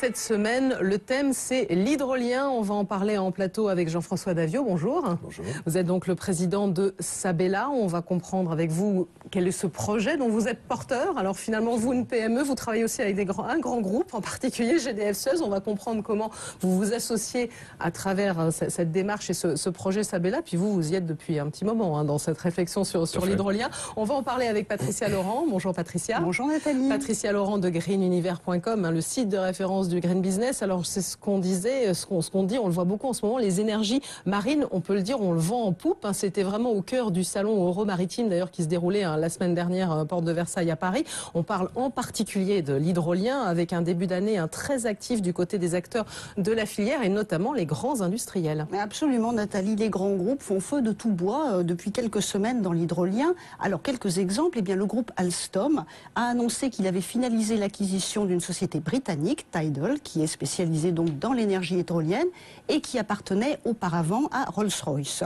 cette semaine, le thème c'est l'hydrolien. On va en parler en plateau avec Jean-François Davio. Bonjour. Bonjour. Vous êtes donc le président de Sabela. On va comprendre avec vous quel est ce projet dont vous êtes porteur. Alors finalement, vous, une PME, vous travaillez aussi avec un grand groupe, en particulier GDF Suez. On va comprendre comment vous vous associez à travers cette démarche et ce projet Sabela. Puis vous y êtes depuis un petit moment dans cette réflexion sur l'hydrolien. On va en parler avec Patricia Laurent. Bonjour Patricia. Bonjour Nathalie. Patricia Laurent de greenunivers.com, le site de référence du Green Business. Alors c'est ce qu'on disait, ce qu'on dit, on le voit beaucoup en ce moment, les énergies marines, on peut le dire, on le vend en poupe. C'était vraiment au cœur du salon Euromaritime d'ailleurs qui se déroulait la semaine dernière porte de Versailles à Paris. On parle en particulier de l'hydrolien avec un début d'année très actif du côté des acteurs de la filière et notamment les grands industriels. Absolument Nathalie, les grands groupes font feu de tout bois depuis quelques semaines dans l'hydrolien. Alors quelques exemples, le groupe Alstom a annoncé qu'il avait finalisé l'acquisition d'une société britannique, Tidal, qui est spécialisée donc dans l'énergie hydrolienne et qui appartenait auparavant à Rolls-Royce.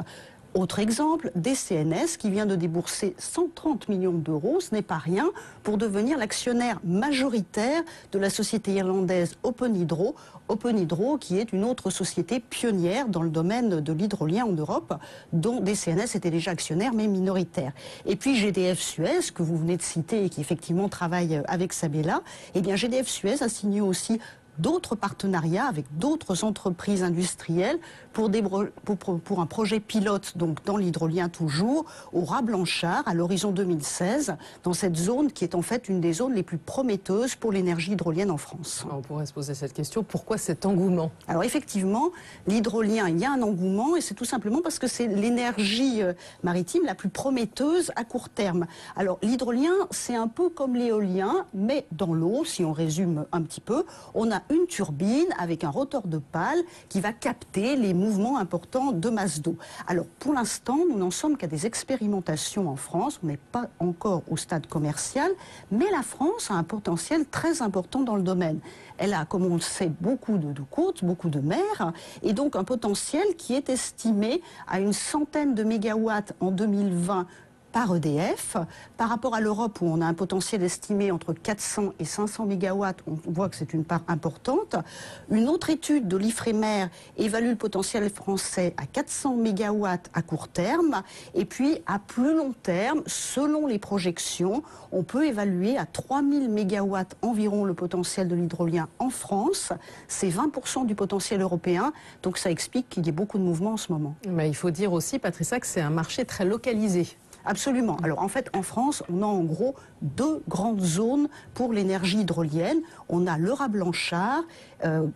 Autre exemple, DCNS qui vient de débourser 130 millions d'euros, ce n'est pas rien, pour devenir l'actionnaire majoritaire de la société irlandaise Open Hydro qui est une autre société pionnière dans le domaine de l'hydrolien en Europe, dont DCNS était déjà actionnaire mais minoritaire. Et puis GDF Suez, que vous venez de citer et qui effectivement travaille avec Sabela, GDF Suez a signé aussi d'autres partenariats avec d'autres entreprises industrielles pour un projet pilote donc dans l'hydrolien toujours au Raz Blanchard à l'horizon 2016 dans cette zone qui est en fait une des zones les plus prometteuses pour l'énergie hydrolienne en France. On pourrait se poser cette question, pourquoi cet engouement? Alors effectivement, l'hydrolien, il y a un engouement et c'est tout simplement parce que c'est l'énergie maritime la plus prometteuse à court terme. Alors l'hydrolien, c'est un peu comme l'éolien, mais dans l'eau, si on résume un petit peu, on a une turbine avec un rotor de pale qui va capter les mouvements importants de masse d'eau. Alors pour l'instant, nous n'en sommes qu'à des expérimentations en France, on n'est pas encore au stade commercial, mais la France a un potentiel très important dans le domaine. Elle a, comme on le sait, beaucoup de côtes, beaucoup de mers, et donc un potentiel qui est estimé à une centaine de mégawatts en 2020 par EDF. Par rapport à l'Europe où on a un potentiel estimé entre 400 et 500 mégawatts, on voit que c'est une part importante. Une autre étude de l'Ifremer évalue le potentiel français à 400 mégawatts à court terme. Et puis à plus long terme, selon les projections, on peut évaluer à 3000 mégawatts environ le potentiel de l'hydrolien en France. C'est 20% du potentiel européen. Donc ça explique qu'il y ait beaucoup de mouvements en ce moment. Mais il faut dire aussi, Patricia, que c'est un marché très localisé. Absolument. Alors en fait, en France, on a en gros deux grandes zones pour l'énergie hydrolienne. On a le Raz Blanchard,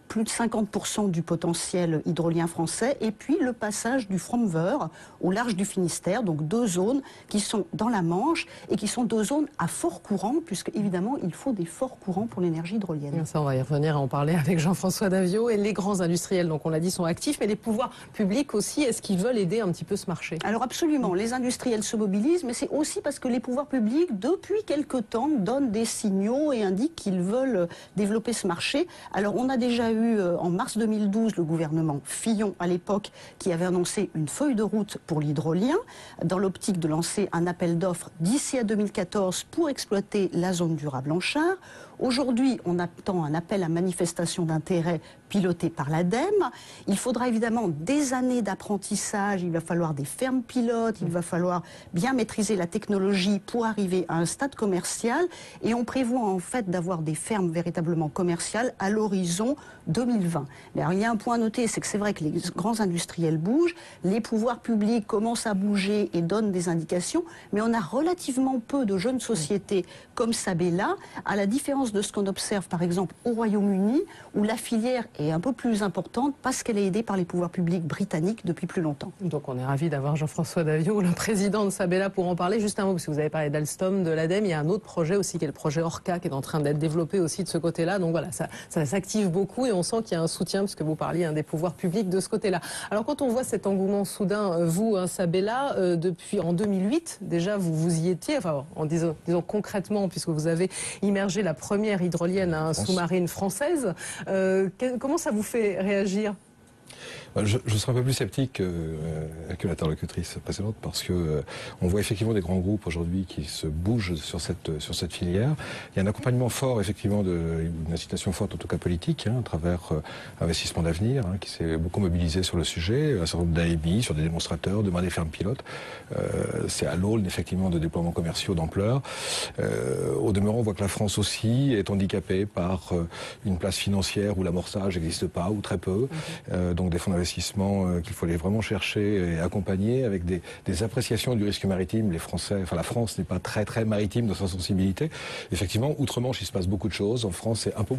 plus de 50% du potentiel hydrolien français, et puis le passage du Frommer au large du Finistère, donc deux zones qui sont dans la Manche et qui sont deux zones à fort courant, puisque évidemment il faut des forts courants pour l'énergie hydrolienne. Ça, on va y revenir et en parler avec Jean-François Davio. Et les grands industriels, donc on l'a dit, sont actifs, mais les pouvoirs publics aussi, est-ce qu'ils veulent aider un petit peu ce marché? Alors absolument, les industriels se mobilisent, mais c'est aussi parce que les pouvoirs publics, depuis quelque temps, donnent des signaux et indiquent qu'ils veulent développer ce marché. Alors on a déjà eu en mars 2012 le gouvernement Fillon à l'époque qui avait annoncé une feuille de route pour l'hydrolien dans l'optique de lancer un appel d'offres d'ici à 2014 pour exploiter la zone du Raz Blanchard. Aujourd'hui, on attend un appel à manifestation d'intérêt piloté par l'ADEME. Il faudra évidemment des années d'apprentissage, il va falloir des fermes pilotes, il va falloir bien maîtriser la technologie pour arriver à un stade commercial. Et on prévoit en fait d'avoir des fermes véritablement commerciales à l'horizon 2020. Mais alors, il y a un point à noter, c'est que c'est vrai que les grands industriels bougent, les pouvoirs publics commencent à bouger et donnent des indications, mais on a relativement peu de jeunes sociétés comme Sabela, à la différence de ce qu'on observe par exemple au Royaume-Uni, où la filière est un peu plus importante parce qu'elle est aidée par les pouvoirs publics britanniques depuis plus longtemps. Donc on est ravis d'avoir Jean-François Davio, le président de Sabela, pour en parler. Juste un mot, parce que vous avez parlé d'Alstom, de l'ADEME, il y a un autre projet aussi qui est le projet Orca qui est en train d'être développé aussi de ce côté-là. Donc voilà, ça s'active beaucoup et on sent qu'il y a un soutien, parce que vous parliez des pouvoirs publics de ce côté-là. Alors quand on voit cet engouement soudain, vous, Sabela, depuis en 2008, déjà vous y étiez, enfin en disons concrètement, puisque vous avez immergé la première hydrolienne sous-marine française. Comment ça vous fait réagir? Je serais un peu plus sceptique que l'interlocutrice précédente parce que on voit effectivement des grands groupes aujourd'hui qui se bougent sur cette filière. Il y a un accompagnement fort, effectivement, une incitation forte, en tout cas politique, à travers Investissement d'avenir, qui s'est beaucoup mobilisé sur le sujet, un certain nombre d'AMI, sur des démonstrateurs, demain des fermes pilotes. C'est à l'aune, effectivement, de déploiements commerciaux d'ampleur. Au demeurant, on voit que la France aussi est handicapée par une place financière où l'amorçage n'existe pas ou très peu. Donc des fonds d'investissement qu'il faut aller vraiment chercher et accompagner avec des appréciations du risque maritime. Les Français, enfin la France n'est pas très maritime dans sa sensibilité. Effectivement, outre-Manche, il se passe beaucoup de choses. En France, c'est un peu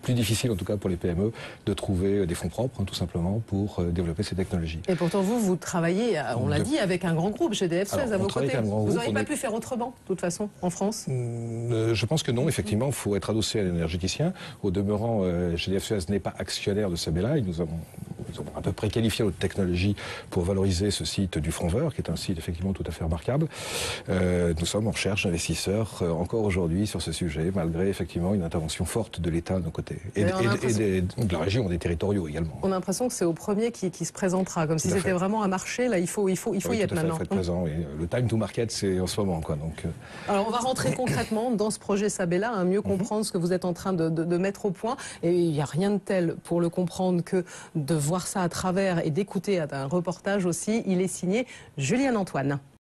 plus difficile, en tout cas pour les PME, de trouver des fonds propres, tout simplement, pour développer ces technologies. Et pourtant, vous travaillez, on l'a dit, avec un grand groupe, GDF Suez, à vos côtés. Vous n'auriez pas pu faire autrement, de toute façon, en France? Je pense que non, effectivement, il faut être adossé à l'énergéticien. Au demeurant, GDF Suez n'est pas actionnaire de Sabella. Ils ont à peu près qualifié notre technologie pour valoriser ce site du Front Vert, qui est un site effectivement tout à fait remarquable. Nous sommes en recherche d'investisseurs encore aujourd'hui sur ce sujet, malgré effectivement une intervention forte de l'État de nos côtés. Et de la région, des territoriaux également. On a l'impression que c'est au premier qui se présentera, comme si c'était vraiment un marché. Là, il faut y être maintenant. Il faut être présent. Et le time to market, c'est en ce moment, quoi. Donc, Alors, on va rentrer concrètement dans ce projet Sabella, mieux comprendre ce que vous êtes en train de mettre au point. Et il n'y a rien de tel pour le comprendre que de voir ça à travers et d'écouter un reportage aussi. Il est signé Julian Antoine.